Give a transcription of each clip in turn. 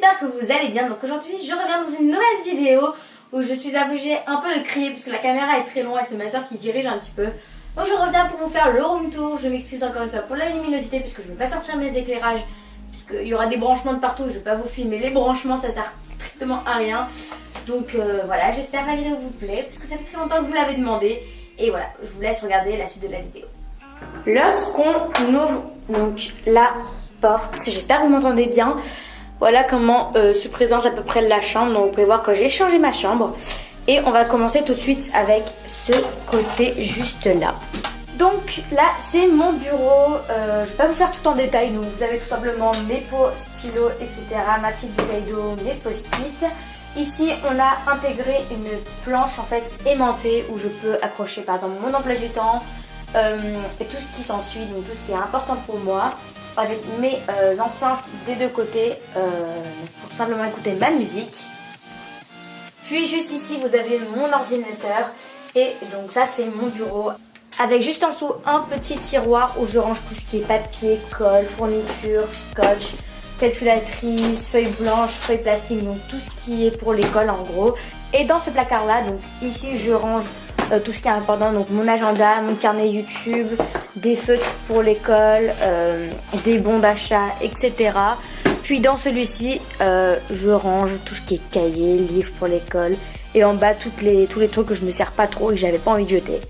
j'espère que vous allez bien. Donc aujourd'hui je reviens dans une nouvelle vidéo où je suis obligée un peu de crier parce que la caméra est très loin et c'est ma soeur qui dirige un petit peu. Donc je reviens pour vous faire le room tour. Je m'excuse encore une fois pour la luminosité puisque je ne vais pas sortir mes éclairages, puisqu'il y aura des branchements de partout. Je ne vais pas vous filmer les branchements, ça sert strictement à rien. Donc voilà, j'espère que la vidéo vous plaît parce que ça fait très longtemps que vous l'avez demandé. Et voilà, je vous laisse regarder la suite de la vidéo. Lorsqu'on ouvre donc la porte, j'espère que vous m'entendez bien. Voilà comment se présente à peu près la chambre. Donc vous pouvez voir que j'ai changé ma chambre. Et on va commencer tout de suite avec ce côté juste là. Donc là c'est mon bureau. Je ne vais pas vous faire tout en détail. Donc vous avez tout simplement mes pots, stylos, etc. Ma petite bouteille d'eau, mes post-it. Ici on a intégré une planche en fait aimantée où je peux accrocher par exemple mon emploi du temps et tout ce qui s'ensuit, donc tout ce qui est important pour moi, avec mes enceintes des deux côtés pour simplement écouter ma musique. Puis juste ici vous avez mon ordinateur et donc ça c'est mon bureau avec juste en dessous un petit tiroir où je range tout ce qui est papier, colle, fourniture, scotch, calculatrice, feuilles blanches, feuilles plastiques, donc tout ce qui est pour l'école en gros. Et dans ce placard là, donc ici je range tout ce qui est important, donc mon agenda, mon carnet YouTube, des feutres pour l'école, des bons d'achat, etc. Puis dans celui-ci, je range tout ce qui est cahier, livres pour l'école. Et en bas, tous les trucs que je ne me sers pas trop et que j'avais pas envie de jeter.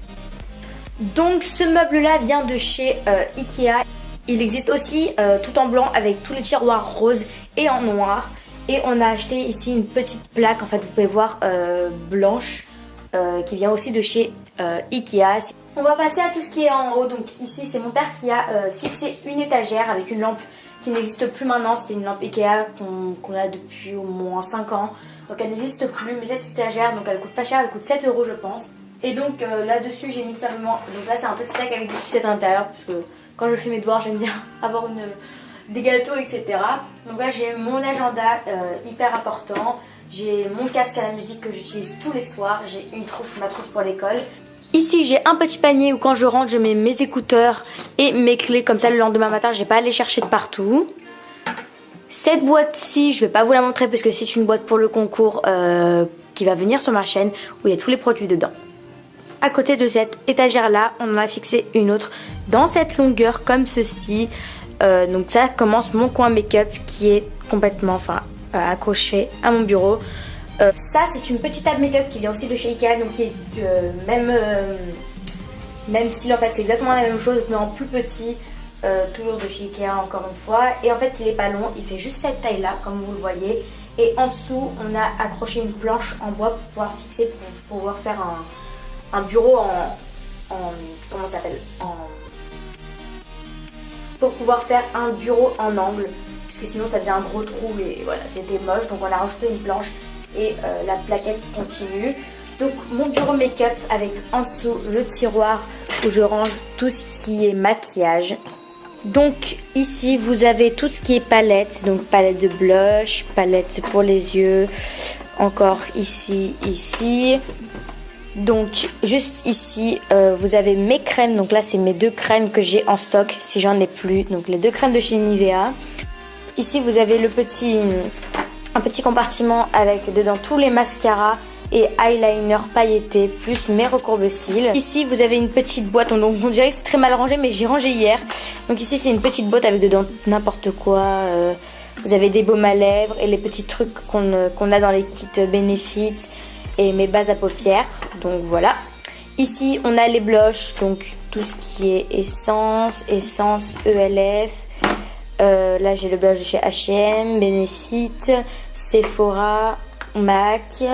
Donc ce meuble-là vient de chez Ikea. Il existe aussi tout en blanc avec tous les tiroirs roses et en noir. Et on a acheté ici une petite plaque, en fait vous pouvez voir, blanche, qui vient aussi de chez Ikea. On va passer à tout ce qui est en haut. Donc ici c'est mon père qui a fixé une étagère avec une lampe qui n'existe plus maintenant. C'était une lampe Ikea qu'on a depuis au moins 5 ans. Donc elle n'existe plus, mais cette étagère, donc elle coûte pas cher, elle coûte 7 € je pense. Et donc là-dessus j'ai mis tout simplement, donc là c'est un petit sac avec des sucettes à l'intérieur parce que quand je fais mes devoirs j'aime bien avoir des gâteaux, etc. Donc là j'ai mon agenda hyper important. J'ai mon casque à la musique que j'utilise tous les soirs. J'ai une trousse, ma trousse pour l'école. Ici j'ai un petit panier où quand je rentre je mets mes écouteurs et mes clés. Comme ça le lendemain matin j'ai pas à les chercher de partout. Cette boîte-ci je vais pas vous la montrer parce que c'est une boîte pour le concours qui va venir sur ma chaîne où il y a tous les produits dedans. À côté de cette étagère là on en a fixé une autre dans cette longueur comme ceci. Donc ça commence mon coin make-up qui est complètement accroché à mon bureau. Ça c'est une petite table make-up qui vient aussi de chez Ikea, donc qui est même style en fait, c'est exactement la même chose mais en plus petit, toujours de chez Ikea encore une fois. Et en fait il est pas long, il fait juste cette taille là comme vous le voyez. Et en dessous on a accroché une planche en bois pour pouvoir fixer, pour pouvoir faire un bureau comment ça s'appelle, pour pouvoir faire un bureau en angle, puisque sinon ça faisait un gros trou et voilà c'était moche. Donc on a rajouté une planche et la plaquette continue. Donc mon bureau make-up avec en dessous le tiroir où je range tout ce qui est maquillage. Donc ici vous avez tout ce qui est palette, donc palette de blush, palette pour les yeux, encore ici. Donc juste ici vous avez mes crèmes, donc là c'est mes 2 crèmes que j'ai en stock si j'en ai plus, donc les 2 crèmes de chez Nivea. Ici vous avez un petit compartiment avec dedans tous les mascaras et eyeliner pailletés plus mes recourbe-cils. Ici vous avez une petite boîte, donc on dirait que c'est très mal rangé mais j'ai rangé hier. Donc ici c'est une petite boîte avec dedans n'importe quoi. Vous avez des baumes à lèvres et les petits trucs qu'on a dans les kits Benefit et mes bases à paupières. Donc voilà. Ici on a les blushs, donc tout ce qui est essence, ELF. Là j'ai le blush de chez H&M, Benefit, Sephora, MAC.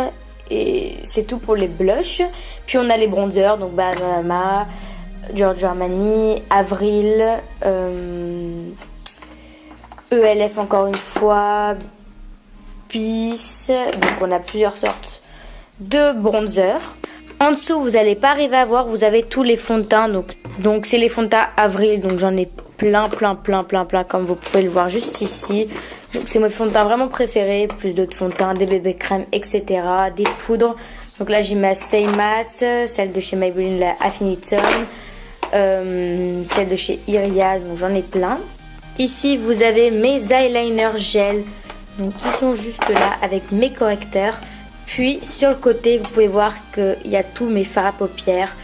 Et c'est tout pour les blushs. Puis on a les bronzers, donc Bahama, Giorgio Armani, Avril, ELF encore une fois, Peace. Donc on a plusieurs sortes de bronzer. En dessous vous n'allez pas arriver à voir, vous avez tous les fonds de teint. Donc c'est les fonds de teint Avril, donc j'en ai plein comme vous pouvez le voir juste ici. Donc c'est mon fond de teint vraiment préféré, plus d'autres fonds de teint, des bébés crèmes, etc. Des poudres. Donc là j'ai ma Stay Matte, celle de chez Maybelline, la Affinity Tone, celle de chez Iria, donc j'en ai plein. Ici vous avez mes eyeliner gel Donc ils sont juste là avec mes correcteurs. Puis sur le côté, vous pouvez voir qu'il y a tous mes fards à paupières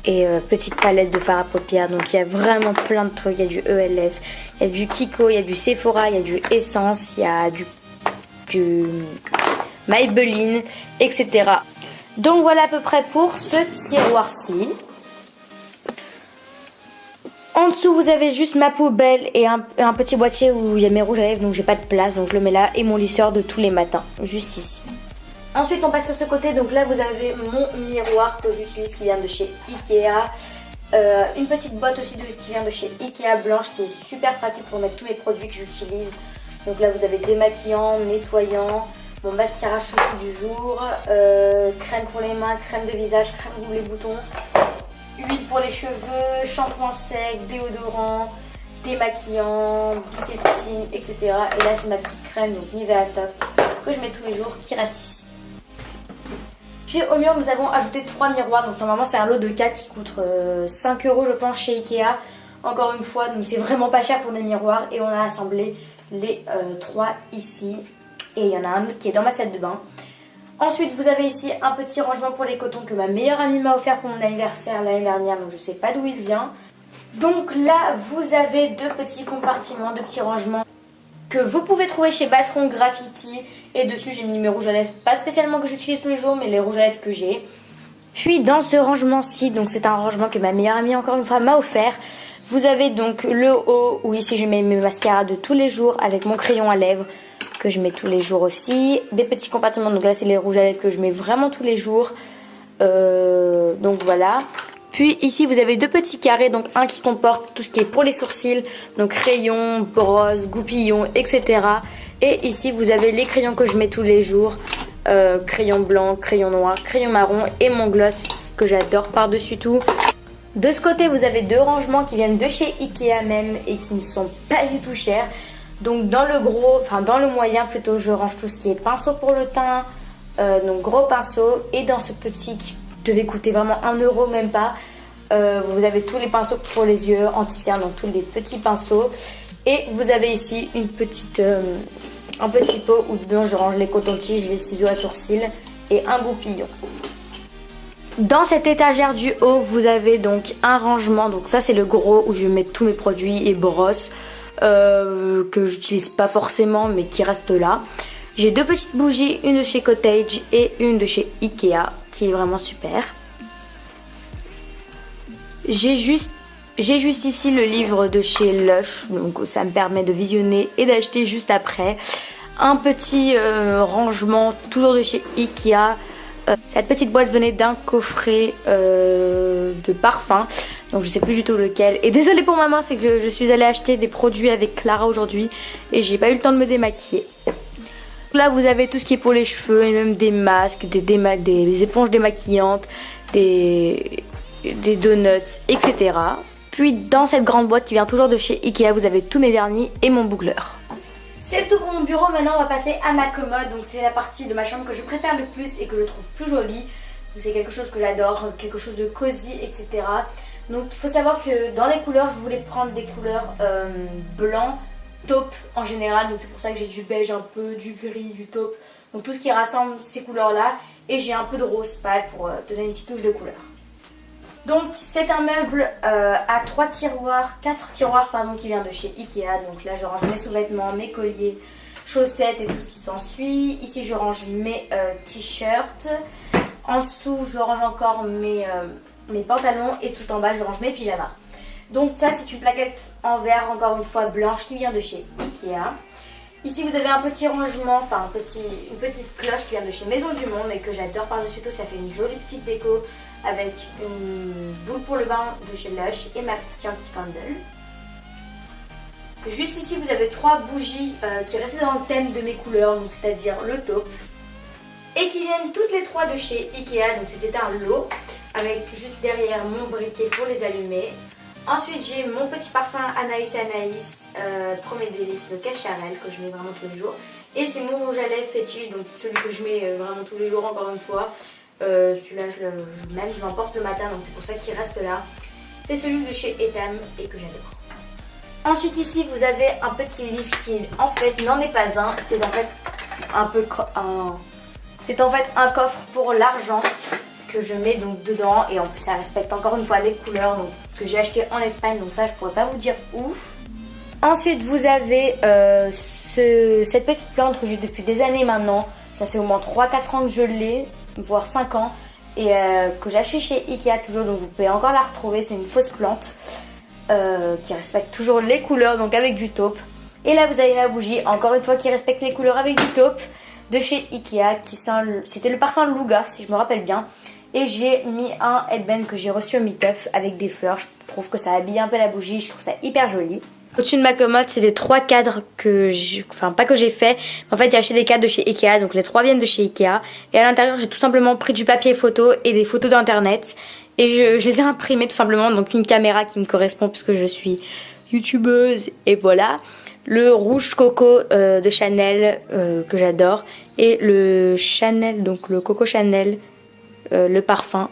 et petite palette de fards à paupières. Donc il y a vraiment plein de trucs. Il y a du ELF, il y a du Kiko, il y a du Sephora, il y a du Essence, il y a du Maybelline, etc. Donc voilà à peu près pour ce tiroir-ci. En dessous, vous avez juste ma poubelle et un petit boîtier où il y a mes rouges à lèvres, donc j'ai pas de place, donc je le mets là, et mon lisseur de tous les matins, juste ici. Ensuite, on passe sur ce côté, donc là vous avez mon miroir que j'utilise qui vient de chez Ikea. Une petite boîte aussi qui vient de chez Ikea blanche qui est super pratique pour mettre tous mes produits que j'utilise. Donc là vous avez démaquillant, nettoyant, mon mascara chouchou du jour, crème pour les mains, crème de visage, crème pour les boutons, huile pour les cheveux, shampoing sec, déodorant, démaquillant, biceptine, etc. Et là c'est ma petite crème, donc Nivea Soft, que je mets tous les jours, qui reste ici. Puis au mur nous avons ajouté 3 miroirs, donc normalement c'est un lot de 4 qui coûte 5 € je pense chez Ikea. Encore une fois, donc c'est vraiment pas cher pour des miroirs et on a assemblé les 3 ici. Et il y en a un autre qui est dans ma salle de bain. Ensuite vous avez ici un petit rangement pour les cotons que ma meilleure amie m'a offert pour mon anniversaire l'année dernière, donc je sais pas d'où il vient. Donc là vous avez 2 petits compartiments, 2 petits rangements que vous pouvez trouver chez Bathroom Graffiti. Et dessus j'ai mis mes rouges à lèvres, pas spécialement que j'utilise tous les jours, mais les rouges à lèvres que j'ai. Puis dans ce rangement-ci, donc c'est un rangement que ma meilleure amie encore une fois m'a offert. Vous avez donc le haut où ici je mets mes mascaras de tous les jours avec mon crayon à lèvres que je mets tous les jours aussi. Des petits compartiments, donc là c'est les rouges à lèvres que je mets vraiment tous les jours. Donc voilà. Puis ici vous avez 2 petits carrés, donc un qui comporte tout ce qui est pour les sourcils, donc crayons, brosse, goupillons, etc. Et ici vous avez les crayons que je mets tous les jours, crayon blanc, crayon noir, crayon marron et mon gloss que j'adore par-dessus tout. De ce côté vous avez 2 rangements qui viennent de chez Ikea même et qui ne sont pas du tout chers. Donc dans le gros, enfin dans le moyen plutôt, je range tout ce qui est pinceau pour le teint, donc gros pinceau. Et dans ce petit qui devait coûter vraiment 1 € même pas, vous avez tous les pinceaux pour les yeux, anti-cerne, donc tous les petits pinceaux. Et vous avez ici une petite, un petit pot où dedans je range les cotons-tiges, les ciseaux à sourcils et un goupillon. Dans cette étagère du haut, vous avez donc un rangement, donc ça c'est le gros où je vais mettre tous mes produits et brosses que j'utilise pas forcément mais qui restent là. J'ai 2 petites bougies, une de chez Cottage et une de chez Ikea qui est vraiment super. J'ai juste ici le livre de chez Lush, donc ça me permet de visionner et d'acheter juste après. Un petit rangement toujours de chez Ikea. Cette petite boîte venait d'un coffret de parfum, donc je sais plus du tout lequel. Et désolée pour ma main, c'est que je suis allée acheter des produits avec Clara aujourd'hui et j'ai pas eu le temps de me démaquiller. Là vous avez tout ce qui est pour les cheveux et même des masques, des éponges démaquillantes, des donuts, etc. Puis dans cette grande boîte qui vient toujours de chez Ikea, vous avez tous mes vernis et mon boucleur. C'est tout pour mon bureau. Maintenant on va passer à ma commode. Donc c'est la partie de ma chambre que je préfère le plus et que je trouve plus jolie. C'est quelque chose que j'adore, quelque chose de cosy, etc. Donc il faut savoir que dans les couleurs, je voulais prendre des couleurs blanc, taupe en général. Donc c'est pour ça que j'ai du beige un peu, du gris, du taupe. Donc tout ce qui rassemble ces couleurs là. Et j'ai un peu de rose pâle pour donner une petite touche de couleur. Donc c'est un meuble à 4 tiroirs pardon, qui vient de chez Ikea. Donc là je range mes sous-vêtements, mes colliers, chaussettes et tout ce qui s'ensuit. Ici je range mes t-shirts. En dessous je range encore mes pantalons et tout en bas je range mes pyjamas. Donc ça c'est une plaquette en verre encore une fois blanche qui vient de chez Ikea. Ici vous avez un petit rangement, enfin une petite cloche qui vient de chez Maison du Monde et que j'adore par-dessus tout. Ça fait une jolie petite déco avec une boule pour le bain de chez Lush et ma petite Yankee Candle. Juste ici vous avez 3 bougies qui restaient dans le thème de mes couleurs, donc c'est-à-dire le taupe. Et qui viennent toutes les 3 de chez Ikea, donc c'était un lot avec juste derrière mon briquet pour les allumer. Ensuite j'ai mon petit parfum Anaïs Premier Délice de Cacharel que je mets vraiment tous les jours. Et c'est mon rouge à lèvres fétiche, donc celui que je mets vraiment tous les jours encore une fois. Celui-là je l'emporte le matin, donc c'est pour ça qu'il reste là. C'est celui de chez Etam et que j'adore. Ensuite ici vous avez un petit livre qui en fait n'en est pas un, c'est en fait un peu c'est en fait un coffre pour l'argent que je mets donc dedans, et en plus ça respecte encore une fois les couleurs, donc que j'ai acheté en Espagne, donc ça je pourrais pas vous dire ouf. Ensuite vous avez cette petite plante que j'ai depuis des années maintenant. Ça fait au moins 3-4 ans que je l'ai, voire 5 ans, et que j'ai acheté chez Ikea toujours, donc vous pouvez encore la retrouver. C'est une fausse plante qui respecte toujours les couleurs, donc avec du taupe. Et là vous avez la bougie, encore une fois qui respecte les couleurs avec du taupe, de chez Ikea, c'était le parfum Luga si je me rappelle bien. Et j'ai mis un headband que j'ai reçu au meet-up avec des fleurs. Je trouve que ça habille un peu la bougie, je trouve ça hyper joli. Au-dessus de ma commode, c'est des 3 cadres pas que j'ai fait. En fait, j'ai acheté des cadres de chez Ikea, donc les 3 viennent de chez Ikea. Et à l'intérieur, j'ai tout simplement pris du papier photo et des photos d'internet. Et je les ai imprimés tout simplement, donc une caméra qui me correspond puisque je suis youtubeuse. Et voilà. Le rouge coco de Chanel que j'adore. Et le Chanel, donc le Coco Chanel, le parfum.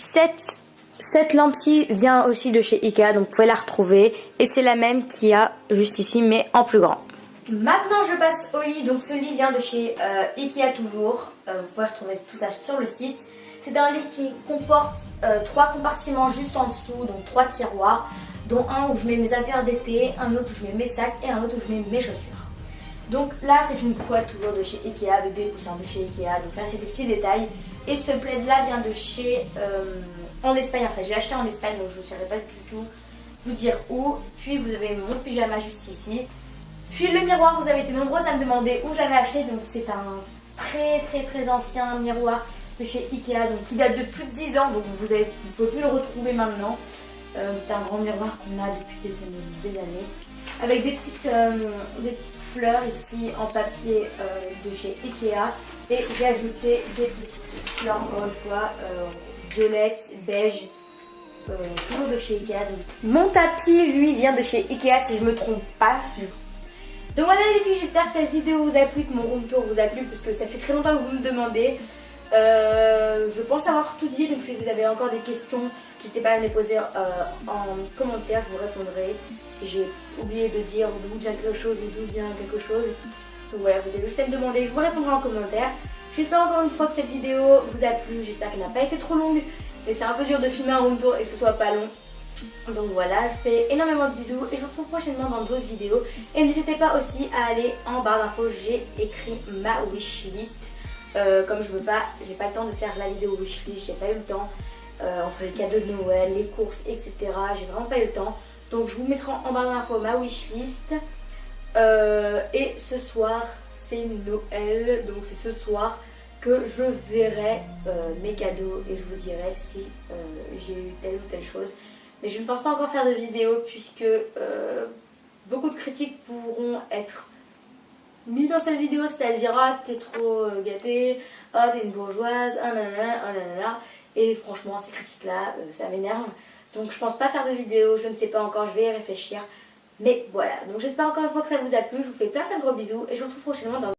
Cette lampe-ci vient aussi de chez Ikea, donc vous pouvez la retrouver. Et c'est la même qu'il y a juste ici, mais en plus grand. Maintenant, je passe au lit. Donc ce lit vient de chez Ikea toujours. Vous pouvez retrouver tout ça sur le site. C'est un lit qui comporte 3 compartiments juste en dessous, donc 3 tiroirs. Dont un où je mets mes affaires d'été, un autre où je mets mes sacs et un autre où je mets mes chaussures. Donc là, c'est une couette toujours de chez Ikea avec des coussins de chez Ikea. Donc ça, c'est des petits détails. Et ce plaid là vient de chez en Espagne. En fait, j'ai acheté en Espagne, donc je ne saurais pas du tout vous dire où. Puis vous avez mon pyjama juste ici. Puis le miroir, vous avez été nombreux à me demander où je l'avais acheté. Donc c'est un très ancien miroir de chez Ikea, donc qui date de plus de 10 ans. Donc vous ne pouvez plus le retrouver maintenant. C'est un grand miroir qu'on a depuis des années. Avec des petites fleurs ici en papier de chez Ikea. Et j'ai ajouté des petites fleurs, encore une fois, violettes, beige, toujours de chez Ikea. Donc, mon tapis, lui, vient de chez Ikea si je me trompe pas. Donc voilà les filles, j'espère que cette vidéo vous a plu, que mon room tour vous a plu, parce que ça fait très longtemps que vous me demandez. Je pense avoir tout dit, donc si vous avez encore des questions, n'hésitez pas à me les poser en commentaire, je vous répondrai. Si j'ai oublié de dire d'où vient quelque chose ou d'où vient quelque chose. Donc voilà, vous avez juste à me demander, je vous répondrai en commentaire. J'espère encore une fois que cette vidéo vous a plu, j'espère qu'elle n'a pas été trop longue. Mais c'est un peu dur de filmer un room tour et que ce soit pas long. Donc voilà, je fais énormément de bisous et je vous retrouve prochainement dans d'autres vidéos. Et n'hésitez pas aussi à aller en barre d'infos, j'ai écrit ma wishlist. Comme j'ai pas le temps de faire la vidéo wishlist, j'ai pas eu le temps. Entre les cadeaux de Noël, les courses, etc. J'ai vraiment pas eu le temps. Donc je vous mettrai en barre d'infos ma wishlist. Et ce soir c'est Noël, donc c'est ce soir que je verrai mes cadeaux et je vous dirai si j'ai eu telle ou telle chose. Mais je ne pense pas encore faire de vidéo puisque beaucoup de critiques pourront être mis dans cette vidéo, c'est-à-dire ah t'es trop gâtée, ah t'es une bourgeoise, ah nanana, ah nanana. Et franchement ces critiques là ça m'énerve. Donc je pense pas faire de vidéo, je ne sais pas encore, je vais y réfléchir. Mais voilà, donc j'espère encore une fois que ça vous a plu, je vous fais plein de gros bisous et je vous retrouve prochainement dans